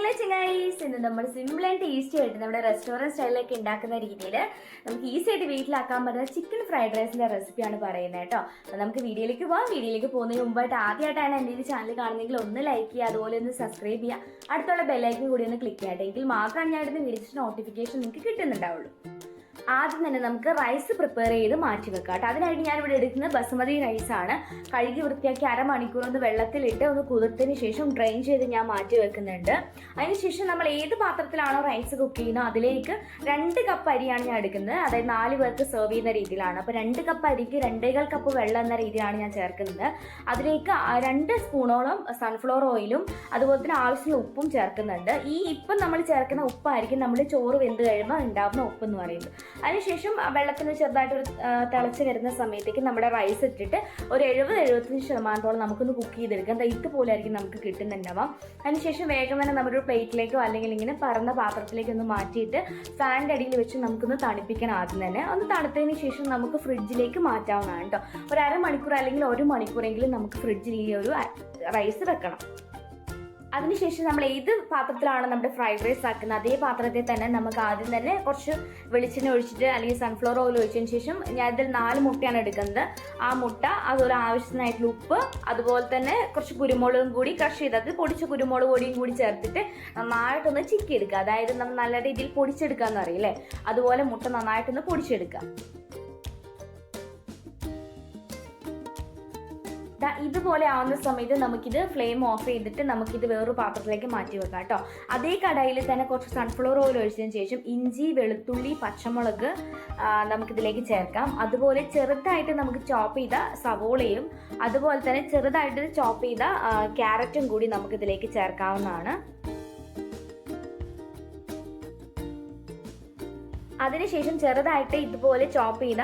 Hello ചങ്ങായിസ്, ഇന്ന് നമ്മൾ simple and easy ആയിട്ട് നമ്മുടെ റെസ്റ്റോറൻറ്റ് സ്റ്റൈലിലേക്ക് ഉണ്ടാക്കുന്ന രീതിയിൽ നമുക്ക് ഈസി ആയിട്ട് വീട്ടിലാക്കാൻ പറ്റുന്ന ചിക്കൻ ഫ്രൈഡ് റൈസിൻ്റെ റെസിപ്പിയാണ് പറയുന്നത് കേട്ടോ. അപ്പോൾ നമുക്ക് വീഡിയോയിലേക്ക് പോകാം. വീഡിയോയിലേക്ക് പോകുന്നതിന് മുമ്പായിട്ട് ആദ്യമായിട്ടാണ് എൻ്റെ ഈ ചാനൽ കാണുന്നതെങ്കിൽ ഒന്ന് ലൈക്ക് ചെയ്യുക, അതുപോലെ ഒന്ന് സബ്സ്ക്രൈബ് ചെയ്യുക, അടുത്തുള്ള ബെല്ലൈക്കൻ കൂടി ഒന്ന് ക്ലിക്ക് ചെയ്യട്ടെ. എങ്കിൽ മാത്രമാണ് ഞാൻ ഇടുന്ന വീഡിയോസിൻ്റെ നോട്ടിഫിക്കേഷൻ നിങ്ങൾക്ക് കിട്ടുന്നുണ്ടാവുള്ളൂ. ആദ്യം തന്നെ നമുക്ക് റൈസ് പ്രിപ്പയർ ചെയ്ത് മാറ്റി വെക്കാം കേട്ടോ. അതിനായിട്ട് ഞാനിവിടെ എടുക്കുന്നത് ബസുമതി റൈസാണ്. കഴുകി വൃത്തിയാക്കി അരമണിക്കൂർ ഒന്ന് വെള്ളത്തിലിട്ട് ഒന്ന് കുതിർത്തതിന് ശേഷം ഡ്രെയിൻ ചെയ്ത് ഞാൻ മാറ്റി വെക്കുന്നുണ്ട്. അതിനുശേഷം നമ്മൾ ഏത് പാത്രത്തിലാണോ റൈസ് കുക്ക് ചെയ്യുന്നത് അതിലേക്ക് 2 കപ്പ് അരിയാണ് ഞാൻ എടുക്കുന്നത്. അതായത് 4 പേർക്ക് സെർവ് ചെയ്യുന്ന രീതിയിലാണ്. അപ്പോൾ 2 കപ്പ് അരിക്ക് 2.25 കപ്പ് വെള്ളം എന്ന രീതിയിലാണ് ഞാൻ ചേർക്കുന്നത്. അതിലേക്ക് 2 സ്പൂണോളം സൺഫ്ലവർ ഓയിലും അതുപോലെ തന്നെ ആവശ്യത്തിന് ഉപ്പും ചേർക്കുന്നുണ്ട്. ഇപ്പം നമ്മൾ ചേർക്കുന്ന ഉപ്പായിരിക്കും നമ്മൾ ചോറ് വെന്ത് കഴിയുമ്പോൾ ഉണ്ടാകുന്ന ഉപ്പെന്ന് പറയുന്നത്. അതിനുശേഷം വെള്ളത്തിന് ചെറുതായിട്ട് തിളച്ച് വരുന്ന സമയത്തേക്ക് നമ്മുടെ റൈസ് ഇട്ടിട്ട് ഒരു 70-75% നമുക്കൊന്ന് കുക്ക് ചെയ്തെടുക്കാം. ഇതുപോലെ ആയിരിക്കും നമുക്ക് കിട്ടുന്നുണ്ടാവാം. അതിനുശേഷം വേഗം തന്നെ നമ്മുടെ ഒരു പ്ലേറ്റിലേക്കോ അല്ലെങ്കിൽ ഇങ്ങനെ പറന്ന പാത്രത്തിലേക്കോ ഒന്ന് മാറ്റിയിട്ട് ഫാനിൻ്റെ അടിയിൽ വെച്ച് നമുക്കൊന്ന് തണുപ്പിക്കണം. ആദ്യം തന്നെ ഒന്ന് തണുത്തതിന് ശേഷം നമുക്ക് ഫ്രിഡ്ജിലേക്ക് മാറ്റാവുന്നതാണ് കേട്ടോ. ഒരു അരമണിക്കൂർ അല്ലെങ്കിൽ 1 മണിക്കൂറെങ്കിലും നമുക്ക് ഫ്രിഡ്ജിൽ ഈ ഒരു റൈസ് വെക്കണം. അതിനുശേഷം നമ്മൾ ഏത് പാത്രത്തിലാണ് നമ്മുടെ ഫ്രൈഡ് റൈസ് ആക്കുന്നത് അതേ പാത്രത്തിൽ തന്നെ നമുക്ക് ആദ്യം തന്നെ കുറച്ച് വെളിച്ചെണ്ണ ഒഴിച്ചിട്ട് അല്ലെങ്കിൽ സൺഫ്ലവർ ഓയിൽ ഒഴിച്ചതിന് ശേഷം ഞാൻ ഇതിൽ 4 മുട്ടയാണ് എടുക്കുന്നത്. ആ മുട്ട, അതുപോലെ ആവശ്യത്തിനായിട്ടുള്ള ഉപ്പ്, അതുപോലെ തന്നെ കുറച്ച് കുരുമുളകും കൂടി ക്രഷ് ചെയ്തത് പൊടിച്ച കുരുമുളക് പൊടിയും കൂടി ചേർത്തിട്ട് നന്നായിട്ടൊന്ന് ചിക്കി എടുക്കുക. അതായത് നമ്മൾ നല്ല രീതിയിൽ പൊടിച്ചെടുക്കുക എന്ന് അറിയില്ലേ, അതുപോലെ മുട്ട നന്നായിട്ടൊന്ന് പൊടിച്ചെടുക്കുക. ഇതുപോലെ ആവുന്ന സമയത്ത് നമുക്കിത് ഫ്ലെയിം ഓഫ് ചെയ്തിട്ട് നമുക്കിത് വേറൊരു പാത്രത്തിലേക്ക് മാറ്റി വെക്കാം കേട്ടോ. അതേ കടായിൽ തന്നെ കുറച്ച് സൺഫ്ലവർ ഓയിൽ ഒഴിച്ചതിന് ശേഷം ഇഞ്ചി, വെളുത്തുള്ളി, പച്ചമുളക് നമുക്കിതിലേക്ക് ചേർക്കാം. അതുപോലെ ചെറുതായിട്ട് നമുക്ക് ചോപ്പ് ചെയ്ത സവോളയും അതുപോലെ തന്നെ ചെറുതായിട്ട് ചോപ്പ് ചെയ്ത ക്യാരറ്റും കൂടി നമുക്കിതിലേക്ക് ചേർക്കാവുന്നതാണ്. അതിനുശേഷം ചെറുതായിട്ട് ഇതുപോലെ ചോപ്പ് ചെയ്ത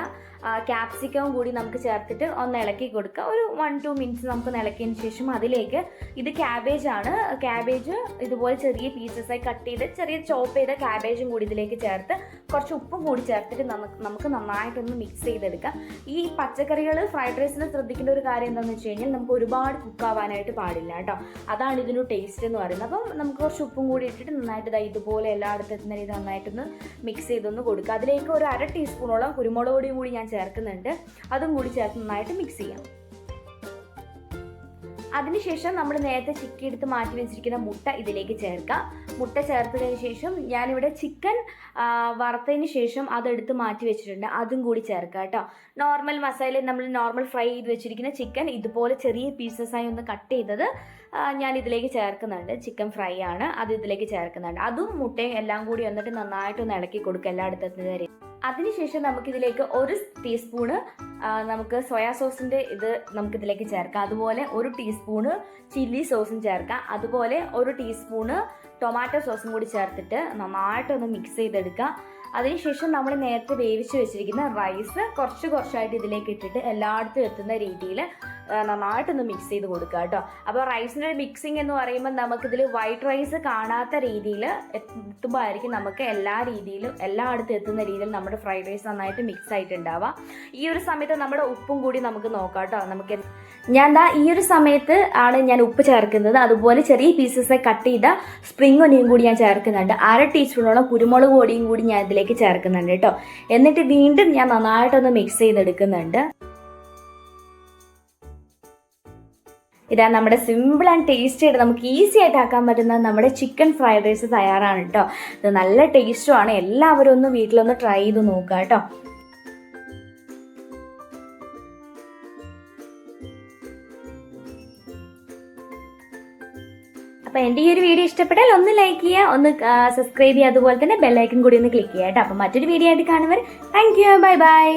ക്യാപ്സിക്കവും കൂടി നമുക്ക് ചേർത്തിട്ട് ഒന്ന് ഇളക്കി കൊടുക്കുക. ഒരു 1-2 മിനിറ്റ്സ് നമുക്ക് ഇളക്കിയതിന് ശേഷം അതിലേക്ക് ഇത് ക്യാബേജ് ആണ്. ക്യാബേജ് ഇതുപോലെ ചെറിയ പീസസായി കട്ട് ചെയ്ത് ചെറിയ ചോപ്പ് ചെയ്ത ക്യാബേജും കൂടി ഇതിലേക്ക് ചേർത്ത് കുറച്ച് ഉപ്പും കൂടി ചേർത്തിട്ട് നമുക്ക് നന്നായിട്ടൊന്ന് മിക്സ് ചെയ്തെടുക്കാം. ഈ പച്ചക്കറികൾ ഫ്രൈഡ് റൈസിന് ശ്രദ്ധിക്കേണ്ട ഒരു കാര്യം എന്താണെന്ന് വെച്ച് കഴിഞ്ഞാൽ നമുക്ക് ഒരുപാട് കുക്കാവാനായിട്ട് പാടില്ല കേട്ടോ. അതാണ് ഇതിനൊരു ടേസ്റ്റ് എന്ന് പറയുന്നത്. അപ്പം നമുക്ക് കുറച്ച് ഉപ്പും കൂടി ഇട്ടിട്ട് നന്നായിട്ട് ഇതുപോലെ എല്ലായിടത്തും എത്തുന്ന രീതി നന്നായിട്ടൊന്ന് മിക്സ് ചെയ്തൊന്ന് കൊടുക്കുക. അതിലേക്ക് ഒരു 1/2 ടീസ്പൂണോളം കുരുമുളക് പൊടിയും കൂടി ഞാൻ ചേർക്കുന്നുണ്ട്. അതും കൂടി ചേർത്ത് നന്നായിട്ട് മിക്സ് ചെയ്യാം. അതിനുശേഷം നമ്മൾ നേരത്തെ ചിക്കി എടുത്ത് മാറ്റി വെച്ചിരിക്കുന്ന മുട്ട ഇതിലേക്ക് ചേർക്കാം. മുട്ട ചേർത്തതിന് ശേഷം ഞാനിവിടെ ചിക്കൻ വറുത്തതിന് ശേഷം അതെടുത്ത് മാറ്റി വെച്ചിട്ടുണ്ട്. അതും കൂടി ചേർക്കാം കേട്ടോ. നോർമൽ മസാല നമ്മൾ നോർമൽ ഫ്രൈ ചെയ്ത് വെച്ചിരിക്കുന്ന ചിക്കൻ ഇതുപോലെ ചെറിയ പീസസായി ഒന്ന് കട്ട് ചെയ്തത് ഞാൻ ഇതിലേക്ക് ചേർക്കുന്നുണ്ട്. ചിക്കൻ ഫ്രൈ ആണ്, അത് ഇതിലേക്ക് ചേർക്കുന്നുണ്ട്. അതും മുട്ടയും എല്ലാം കൂടി വന്നിട്ട് നന്നായിട്ടൊന്ന് ഇളക്കി കൊടുക്കുക എല്ലായിടത്തും വരെ. അതിനുശേഷം നമുക്കിതിലേക്ക് 1 ടീസ്പൂണ് നമുക്ക് സോയാ സോസിൻ്റെ ഇത് നമുക്കിതിലേക്ക് ചേർക്കാം. അതുപോലെ 1 ടീസ്പൂണ് ചില്ലി സോസും ചേർക്കാം. അതുപോലെ 1 ടീസ്പൂണ് ടൊമാറ്റോ സോസും കൂടി ചേർത്തിട്ട് നന്നായിട്ടൊന്ന് മിക്സ് ചെയ്തെടുക്കുക. അതിനുശേഷം നമ്മൾ നേരത്തെ വേവിച്ച് വെച്ചിരിക്കുന്ന റൈസ് കുറച്ചായിട്ട് ഇതിലേക്ക് ഇട്ടിട്ട് എല്ലായിടത്തും എത്തുന്ന രീതിയിൽ നന്നായിട്ടൊന്ന് മിക്സ് ചെയ്ത് കൊടുക്കുക കേട്ടോ. അപ്പോൾ റൈസിൻ്റെ മിക്സിങ് എന്ന് പറയുമ്പോൾ നമുക്കിതിൽ വൈറ്റ് റൈസ് കാണാത്ത രീതിയിൽ എത്തുമ്പോൾ ആയിരിക്കും നമുക്ക് എല്ലായിടത്തും എത്തുന്ന രീതിയിൽ നമ്മുടെ ഫ്രൈഡ് റൈസ് നന്നായിട്ട് മിക്സ് ആയിട്ടുണ്ടാവുക. ഈ ഒരു സമയത്ത് നമ്മുടെ ഉപ്പും കൂടി നമുക്ക് നോക്കാം കേട്ടോ. ഈ ഒരു സമയത്ത് ആണ് ഞാൻ ഉപ്പ് ചേർക്കുന്നത്. അതുപോലെ ചെറിയ പീസസ് കട്ട് ചെയ്ത സ്പ്രിംഗ് ഒനിയൻ കൂടി ഞാൻ ചേർക്കുന്നുണ്ട്. 1/2 ടീസ്പൂണോളം കുരുമുളക് പൊടിയും കൂടി ഞാൻ ഇതിലേക്ക് ചേർക്കുന്നുണ്ട് കേട്ടോ. എന്നിട്ട് വീണ്ടും ഞാൻ നന്നായിട്ടൊന്ന് മിക്സ് ചെയ്തെടുക്കുന്നുണ്ട്. ഇതാ നമ്മുടെ സിമ്പിൾ ആൻഡ് ടേസ്റ്റി ആയിട്ട് നമുക്ക് ഈസി ആയിട്ട് ആക്കാൻ പറ്റുന്ന നമ്മുടെ ചിക്കൻ ഫ്രൈഡ് റൈസ് തയ്യാറാണ് കേട്ടോ. ഇത് നല്ല ടേസ്റ്റുമാണ്. എല്ലാവരും ഒന്ന് വീട്ടിലൊന്ന് ട്രൈ ചെയ്ത് നോക്കുക കേട്ടോ. അപ്പോൾ എൻ്റെ ഈ ഒരു വീഡിയോ ഇഷ്ടപ്പെട്ടാൽ ഒന്ന് ലൈക്ക് ചെയ്യുക, ഒന്ന് സബ്സ്ക്രൈബ് ചെയ്യുക, അതുപോലെ തന്നെ ബെല്ലൈക്കൻ കൂടി ഒന്ന് ക്ലിക്ക് ചെയ്യുക കേട്ടോ. അപ്പോൾ മറ്റൊരു വീഡിയോ ആയിട്ട് കാണുന്നവർ താങ്ക് യു, ബൈ ബൈ.